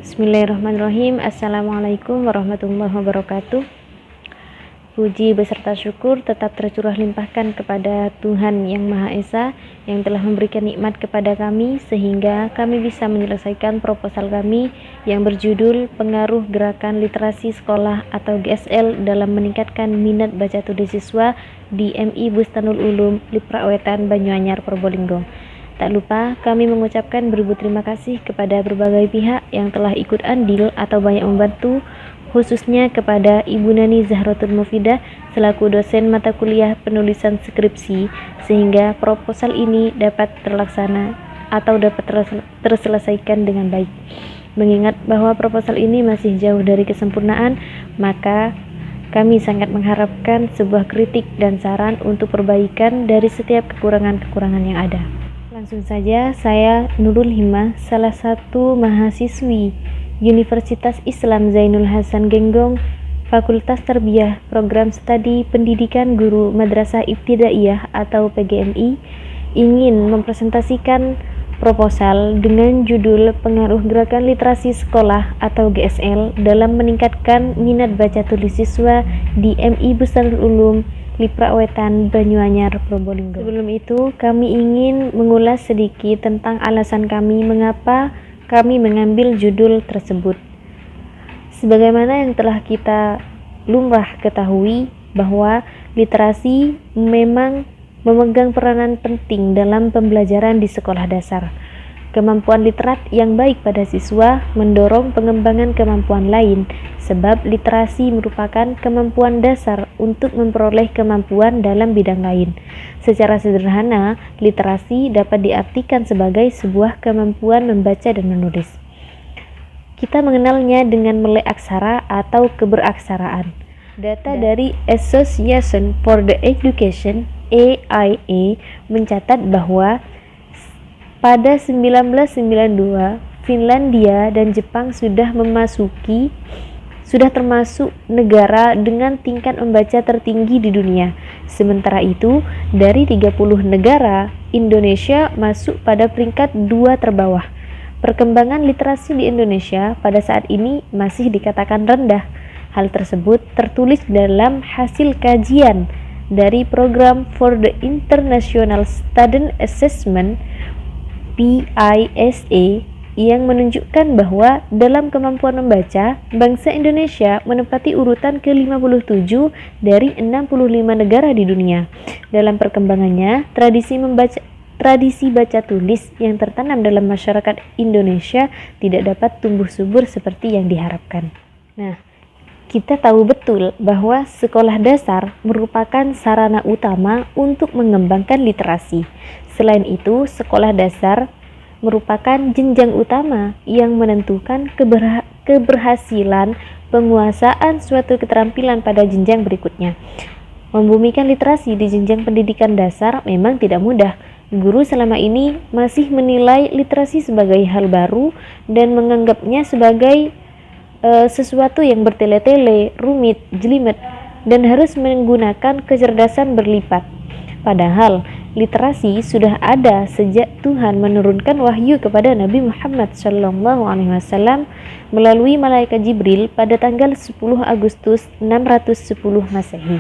Bismillahirrahmanirrahim. Assalamualaikum warahmatullahi wabarakatuh. Puji beserta syukur tetap tercurah limpahkan kepada Tuhan Yang Maha Esa yang telah memberikan nikmat kepada kami sehingga kami bisa menyelesaikan proposal kami yang berjudul Pengaruh Gerakan Literasi Sekolah atau GSL dalam meningkatkan minat baca tulis siswa di MI Bustanul Ulum, Liprawetan, Banyuanyar, Probolinggo. Tak lupa kami mengucapkan beribu terima kasih kepada berbagai pihak yang telah ikut andil atau banyak membantu, khususnya kepada Ibu Nani Zahratul Mufidah selaku dosen mata kuliah penulisan skripsi sehingga proposal ini dapat terlaksana atau dapat terselesaikan dengan baik. Mengingat bahwa proposal ini masih jauh dari kesempurnaan, maka kami sangat mengharapkan sebuah kritik dan saran untuk perbaikan dari setiap kekurangan-kekurangan yang ada. Langsung saja, saya Nurul Himah, salah satu mahasiswi Universitas Islam Zainul Hasan Genggong, Fakultas Tarbiyah, Program Studi Pendidikan Guru Madrasah Ibtidaiyah atau PGMI, ingin mempresentasikan proposal dengan judul Pengaruh Gerakan Literasi Sekolah atau GSL dalam meningkatkan minat baca tulis siswa di MI Bustanul Ulum, Liprawetan, Banyuanyar, Probolinggo. Sebelum itu, kami ingin mengulas sedikit tentang alasan kami mengapa kami mengambil judul tersebut. Sebagaimana yang telah kita lumrah ketahui bahwa literasi memang memegang peranan penting dalam pembelajaran di sekolah dasar. Kemampuan literat yang baik pada siswa mendorong pengembangan kemampuan lain, sebab literasi merupakan kemampuan dasar untuk memperoleh kemampuan dalam bidang lain. Secara sederhana, literasi dapat diartikan sebagai sebuah kemampuan membaca dan menulis. Kita mengenalnya dengan melek aksara atau keberaksaraan. Data dari Association for the Education (AIA) mencatat bahwa pada 1992, Finlandia dan Jepang sudah termasuk negara dengan tingkat membaca tertinggi di dunia. Sementara itu, dari 30 negara, Indonesia masuk pada peringkat 2 terbawah. Perkembangan literasi di Indonesia pada saat ini masih dikatakan rendah. Hal tersebut tertulis dalam hasil kajian dari Program for the International Student Assessment PISA yang menunjukkan bahwa dalam kemampuan membaca, bangsa Indonesia menempati urutan ke-57 dari 65 negara di dunia. Dalam perkembangannya, tradisi baca tulis yang tertanam dalam masyarakat Indonesia tidak dapat tumbuh subur seperti yang diharapkan. Nah, kita tahu betul bahwa sekolah dasar merupakan sarana utama untuk mengembangkan literasi. Selain itu, sekolah dasar merupakan jenjang utama yang menentukan keberhasilan penguasaan suatu keterampilan pada jenjang berikutnya. Membumikan literasi di jenjang pendidikan dasar memang tidak mudah. Guru selama ini masih menilai literasi sebagai hal baru dan menganggapnya sebagai sesuatu yang bertele-tele, rumit, jelimet, dan harus menggunakan kecerdasan berlipat. Padahal literasi sudah ada sejak Tuhan menurunkan wahyu kepada Nabi Muhammad SAW melalui malaikat Jibril pada tanggal 10 Agustus 610 Masehi.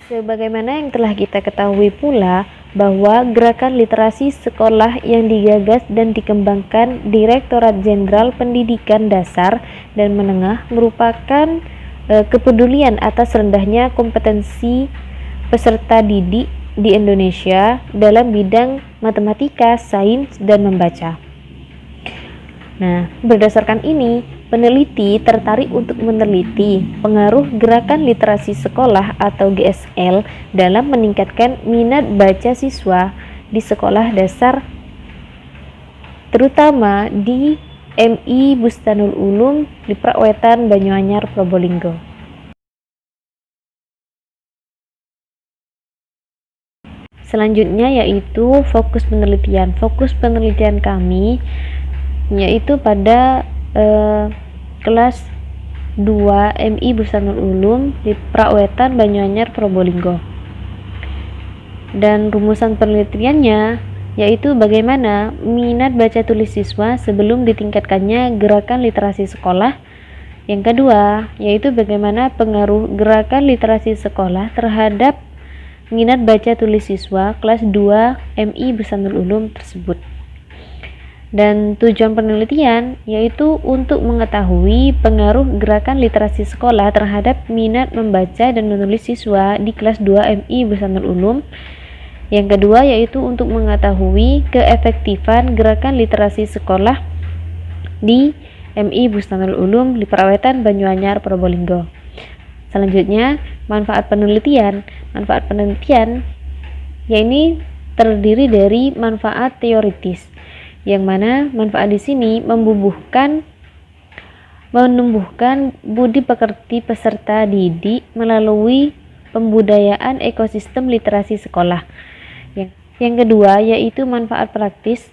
Sebagaimana yang telah kita ketahui pula bahwa gerakan literasi sekolah yang digagas dan dikembangkan Direktorat Jenderal Pendidikan Dasar dan Menengah merupakan kepedulian atas rendahnya kompetensi peserta didik di Indonesia dalam bidang matematika, sains, dan membaca. Nah, berdasarkan ini, peneliti tertarik untuk meneliti pengaruh gerakan literasi sekolah atau GSL dalam meningkatkan minat baca siswa di sekolah dasar, terutama di MI Bustanul Ulum, Liprawetan, Banyuanyar, Probolinggo. Selanjutnya yaitu fokus penelitian. Fokus penelitian kami yaitu pada kelas 2 MI Bustanul Ulum, Liprawetan, Banyuanyar, Probolinggo. Dan rumusan penelitiannya yaitu bagaimana minat baca tulis siswa sebelum ditingkatkannya gerakan literasi sekolah. Yang kedua, yaitu bagaimana pengaruh gerakan literasi sekolah terhadap minat baca tulis siswa kelas 2 MI Bursanul Ulum tersebut. Dan tujuan penelitian yaitu untuk mengetahui pengaruh gerakan literasi sekolah terhadap minat membaca dan menulis siswa di kelas 2 MI Bursanul Ulum. Yang kedua yaitu untuk mengetahui keefektifan gerakan literasi sekolah di MI Bursanul Ulum di Perawetan Banyuanyar Probolinggo. Selanjutnya, manfaat penelitian. Manfaat penelitian yakni terdiri dari manfaat teoritis, yang mana manfaat di sini menumbuhkan budi pekerti peserta didik melalui pembudayaan ekosistem literasi sekolah. Yang kedua yaitu manfaat praktis,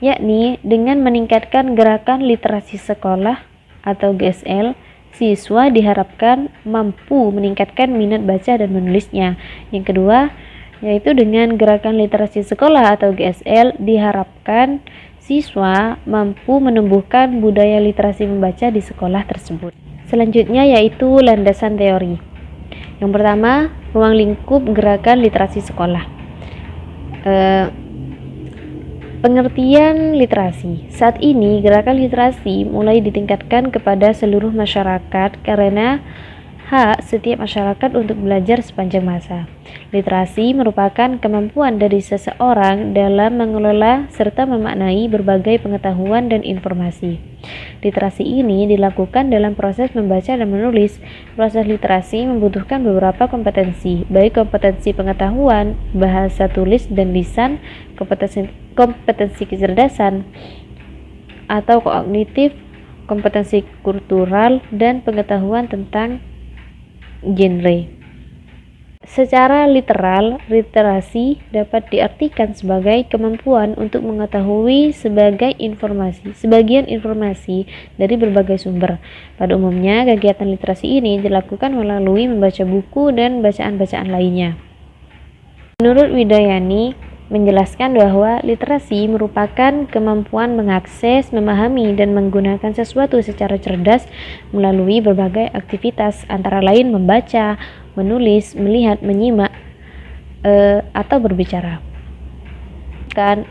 yakni dengan meningkatkan gerakan literasi sekolah atau GSL, siswa diharapkan mampu meningkatkan minat baca dan menulisnya. Yang kedua yaitu dengan gerakan literasi sekolah atau GSL diharapkan siswa mampu menumbuhkan budaya literasi membaca di sekolah tersebut. Selanjutnya yaitu landasan teori. Yang pertama, ruang lingkup gerakan literasi sekolah. Pengertian literasi. Saat ini gerakan literasi mulai ditingkatkan kepada seluruh masyarakat karena hak setiap masyarakat untuk belajar sepanjang masa. Literasi merupakan kemampuan dari seseorang dalam mengelola serta memaknai berbagai pengetahuan dan informasi. Literasi ini dilakukan dalam proses membaca dan menulis. Proses literasi membutuhkan beberapa kompetensi, baik kompetensi pengetahuan, bahasa tulis dan lisan, kompetensi kecerdasan atau kognitif, kompetensi kultural, dan pengetahuan tentang genre. Secara literal, literasi dapat diartikan sebagai kemampuan untuk mengetahui sebagian informasi dari berbagai sumber. Pada umumnya, kegiatan literasi ini dilakukan melalui membaca buku dan bacaan-bacaan lainnya. Menurut Widayani, menjelaskan bahwa literasi merupakan kemampuan mengakses, memahami, dan menggunakan sesuatu secara cerdas melalui berbagai aktivitas, antara lain membaca, menulis, melihat, menyimak, atau berbicara.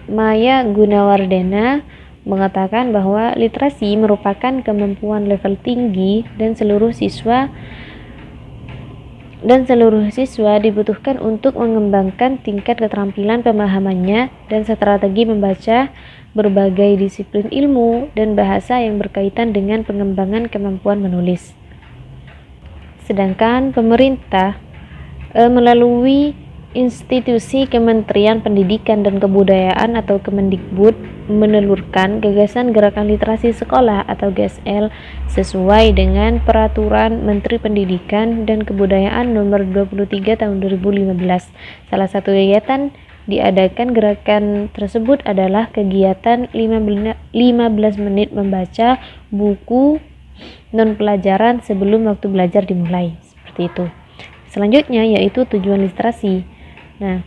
Maya Gunawardena mengatakan bahwa literasi merupakan kemampuan level tinggi dan seluruh siswa dibutuhkan untuk mengembangkan tingkat keterampilan pemahamannya dan strategi membaca berbagai disiplin ilmu dan bahasa yang berkaitan dengan pengembangan kemampuan menulis. Sedangkan pemerintah melalui institusi Kementerian Pendidikan dan Kebudayaan atau Kemendikbud menelurkan gagasan gerakan literasi sekolah atau GSL sesuai dengan Peraturan Menteri Pendidikan dan Kebudayaan Nomor 23 Tahun 2015. Salah satu kegiatan diadakan gerakan tersebut adalah kegiatan 15 menit membaca buku non-pelajaran sebelum waktu belajar dimulai. Seperti itu. Selanjutnya yaitu tujuan literasi. Nah,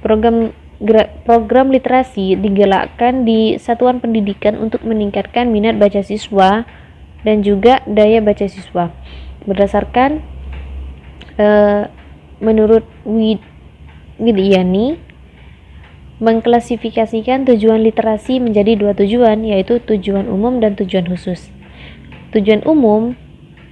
program literasi digalakkan di satuan pendidikan untuk meningkatkan minat baca siswa dan juga daya baca siswa. Berdasarkan menurut Widayani, mengklasifikasikan tujuan literasi menjadi dua tujuan, yaitu tujuan umum dan tujuan khusus. Tujuan umum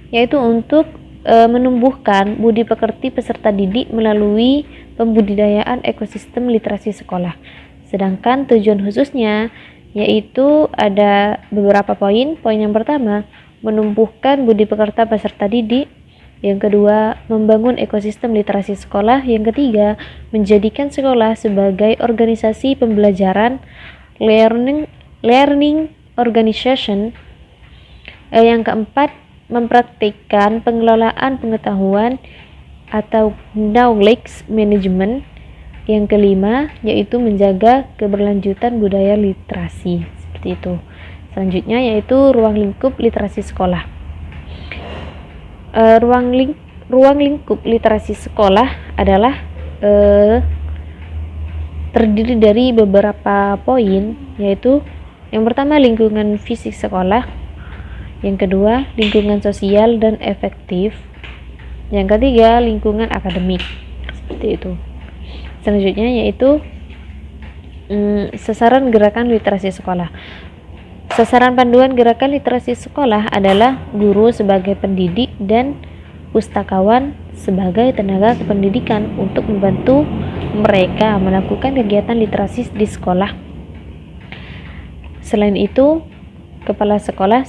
yaitu untuk menumbuhkan budi pekerti peserta didik melalui pembudidayaan ekosistem literasi sekolah. Sedangkan tujuan khususnya yaitu ada beberapa poin. Poin yang pertama, menumbuhkan budi pekerti peserta didik. Yang kedua, membangun ekosistem literasi sekolah. Yang ketiga, menjadikan sekolah sebagai organisasi pembelajaran, learning organization. Yang keempat, mempraktikkan pengelolaan pengetahuan atau knowledge management. Yang kelima, yaitu menjaga keberlanjutan budaya literasi. Seperti itu. Selanjutnya yaitu ruang lingkup literasi sekolah. Ruang lingkup literasi sekolah adalah terdiri dari beberapa poin, yaitu yang pertama lingkungan fisik sekolah, yang kedua lingkungan sosial dan efektif, yang ketiga lingkungan akademik. Seperti itu. Selanjutnya yaitu sasaran gerakan literasi sekolah. Sasaran panduan gerakan literasi sekolah adalah guru sebagai pendidik dan pustakawan sebagai tenaga kependidikan untuk membantu mereka melakukan kegiatan literasi di sekolah. Selain itu, kepala sekolah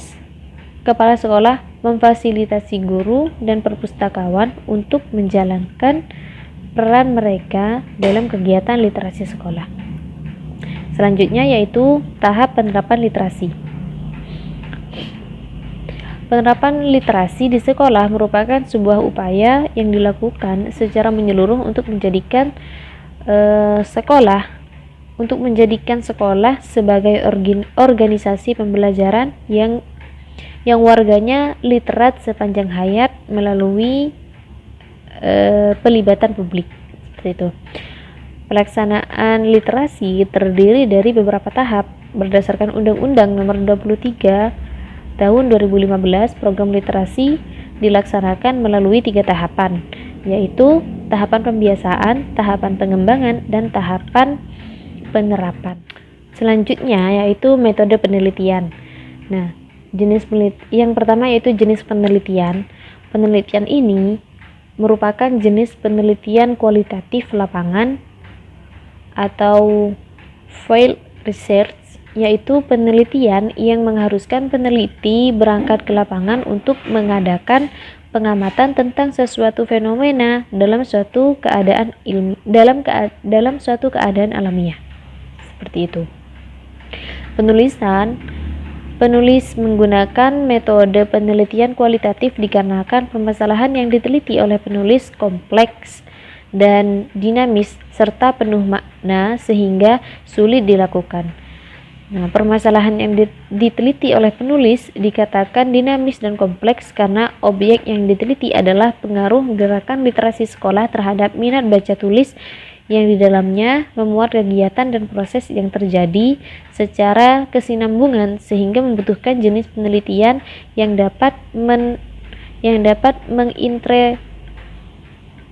memfasilitasi guru dan perpustakawan untuk menjalankan peran mereka dalam kegiatan literasi sekolah. Selanjutnya yaitu tahap penerapan literasi. Penerapan literasi di sekolah merupakan sebuah upaya yang dilakukan secara menyeluruh untuk menjadikan sekolah sebagai organisasi pembelajaran yang warganya literat sepanjang hayat melalui pelibatan publik. Seperti itu. Pelaksanaan literasi terdiri dari beberapa tahap berdasarkan Undang-Undang Nomor 23 Tahun 2015. Program literasi dilaksanakan melalui 3 tahapan, yaitu tahapan pembiasaan, tahapan pengembangan, dan tahapan penerapan. Selanjutnya yaitu metode penelitian. Nah, yang pertama yaitu jenis penelitian. Penelitian ini merupakan jenis penelitian kualitatif lapangan atau field research, yaitu penelitian yang mengharuskan peneliti berangkat ke lapangan untuk mengadakan pengamatan tentang sesuatu fenomena dalam suatu keadaan dalam suatu keadaan alamiah. Seperti itu. Penulis menggunakan metode penelitian kualitatif dikarenakan permasalahan yang diteliti oleh penulis kompleks dan dinamis serta penuh makna sehingga sulit dilakukan. Nah, permasalahan yang diteliti oleh penulis dikatakan dinamis dan kompleks karena objek yang diteliti adalah pengaruh gerakan literasi sekolah terhadap minat baca tulis yang di dalamnya memuat kegiatan dan proses yang terjadi secara kesinambungan sehingga membutuhkan jenis penelitian yang dapat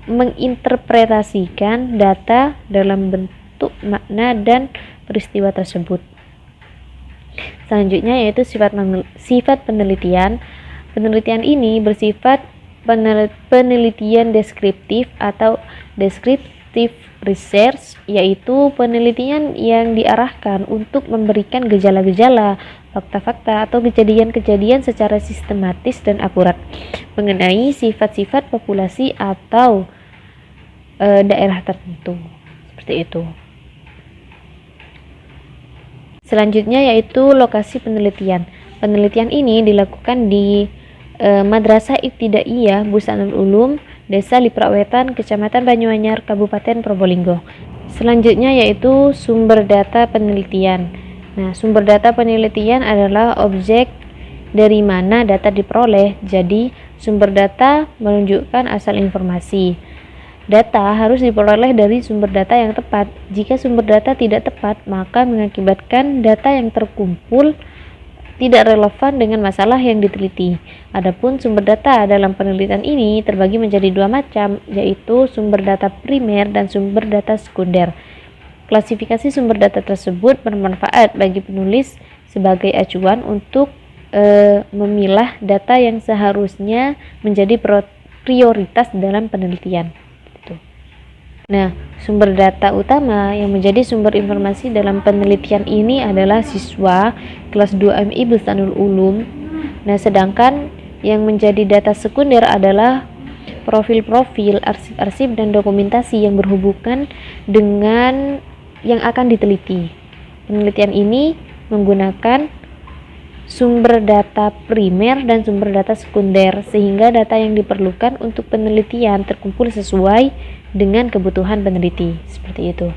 menginterpretasikan data dalam bentuk makna dan peristiwa tersebut. Selanjutnya yaitu sifat penelitian. Penelitian ini bersifat penelitian deskriptif atau descriptive research, yaitu penelitian yang diarahkan untuk memberikan gejala-gejala, fakta-fakta atau kejadian-kejadian secara sistematis dan akurat mengenai sifat-sifat populasi atau daerah tertentu. Seperti itu. Selanjutnya yaitu lokasi penelitian. Penelitian ini dilakukan di Madrasah Ibtidaiyah Busanul Ulum, Desa Liprawetan, Kecamatan Banyuanyar, Kabupaten Probolinggo. Selanjutnya yaitu sumber data penelitian. Nah, sumber data penelitian adalah objek dari mana data diperoleh. Jadi, sumber data menunjukkan asal informasi. Data harus diperoleh dari sumber data yang tepat. Jika sumber data tidak tepat, maka mengakibatkan data yang terkumpul tidak relevan dengan masalah yang diteliti. Adapun sumber data dalam penelitian ini terbagi menjadi 2 macam, yaitu sumber data primer dan sumber data sekunder. Klasifikasi sumber data tersebut bermanfaat bagi penulis sebagai acuan untuk memilah data yang seharusnya menjadi prioritas dalam penelitian. Nah, sumber data utama yang menjadi sumber informasi dalam penelitian ini adalah siswa kelas 2 MI Busanul Ulum. Nah, sedangkan yang menjadi data sekunder adalah profil-profil, arsip-arsip, dan dokumentasi yang berhubungan dengan yang akan diteliti. Penelitian ini menggunakan sumber data primer dan sumber data sekunder, sehingga data yang diperlukan untuk penelitian terkumpul sesuai dengan kebutuhan peneliti. Seperti itu.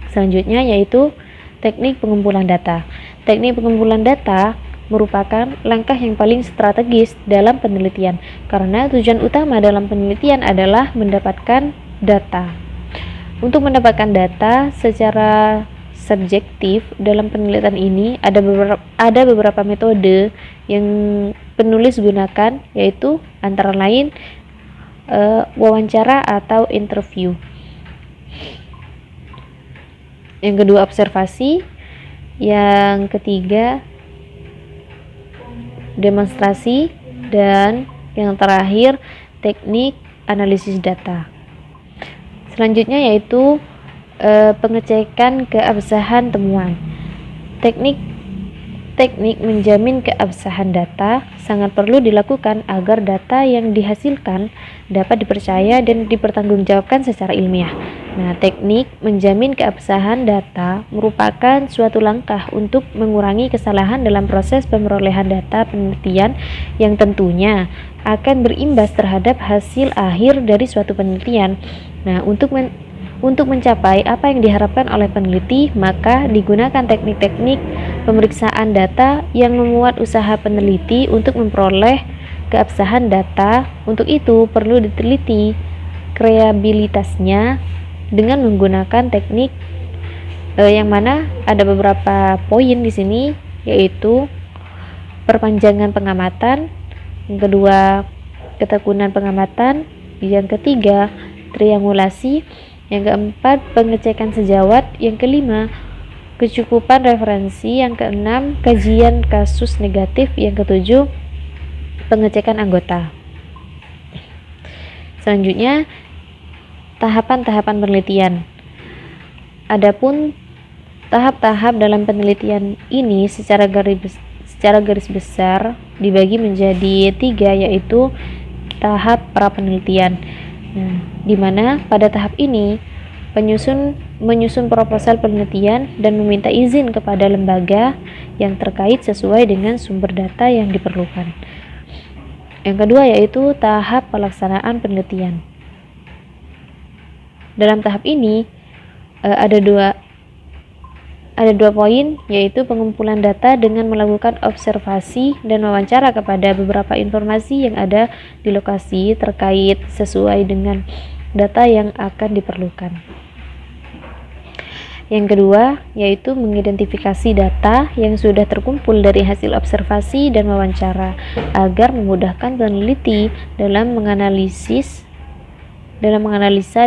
Selanjutnya yaitu teknik pengumpulan data. Teknik pengumpulan data merupakan langkah yang paling strategis dalam penelitian, karena tujuan utama dalam penelitian adalah mendapatkan data. Untuk mendapatkan data secara subjektif dalam penelitian ini ada beberapa metode yang penulis gunakan, yaitu antara lain wawancara atau interview. Yang kedua observasi, yang ketiga demonstrasi, dan yang terakhir teknik analisis data. Selanjutnya yaitu pengecekan keabsahan temuan. Teknik menjamin keabsahan data sangat perlu dilakukan agar data yang dihasilkan dapat dipercaya dan dipertanggungjawabkan secara ilmiah. Nah, teknik menjamin keabsahan data merupakan suatu langkah untuk mengurangi kesalahan dalam proses pemerolehan data penelitian yang tentunya akan berimbas terhadap hasil akhir dari suatu penelitian. Nah, untuk mencapai apa yang diharapkan oleh peneliti, maka digunakan teknik-teknik pemeriksaan data yang memuat usaha peneliti untuk memperoleh keabsahan data. Untuk itu perlu diteliti reliabilitasnya dengan menggunakan teknik yang mana ada beberapa poin di sini, yaitu perpanjangan pengamatan, yang kedua ketekunan pengamatan, yang ketiga triangulasi, yang keempat pengecekan sejawat, yang kelima kecukupan referensi, yang keenam kajian kasus negatif, yang ketujuh pengecekan anggota. Selanjutnya tahapan-tahapan penelitian. Adapun tahap-tahap dalam penelitian ini secara garis besar dibagi menjadi 3, yaitu tahap pra penelitian. Nah, di mana pada tahap ini menyusun proposal penelitian dan meminta izin kepada lembaga yang terkait sesuai dengan sumber data yang diperlukan. Yang kedua yaitu tahap pelaksanaan penelitian. Dalam tahap ini ada dua poin, yaitu pengumpulan data dengan melakukan observasi dan wawancara kepada beberapa informasi yang ada di lokasi terkait sesuai dengan data yang akan diperlukan. Yang kedua yaitu mengidentifikasi data yang sudah terkumpul dari hasil observasi dan wawancara agar memudahkan peneliti dalam menganalisa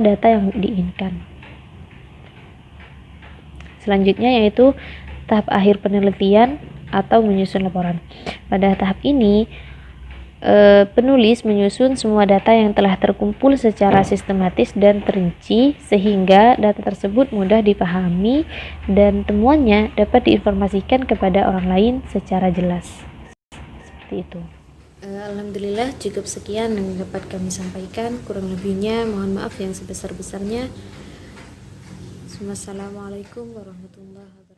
data yang diinginkan. Selanjutnya yaitu tahap akhir penelitian atau menyusun laporan. Pada tahap ini penulis menyusun semua data yang telah terkumpul secara sistematis dan terinci sehingga data tersebut mudah dipahami dan temuannya dapat diinformasikan kepada orang lain secara jelas. Seperti itu. Alhamdulillah cukup sekian yang dapat kami sampaikan. Kurang lebihnya mohon maaf yang sebesar-besarnya. Wassalamualaikum warahmatullahi wabarakatuh.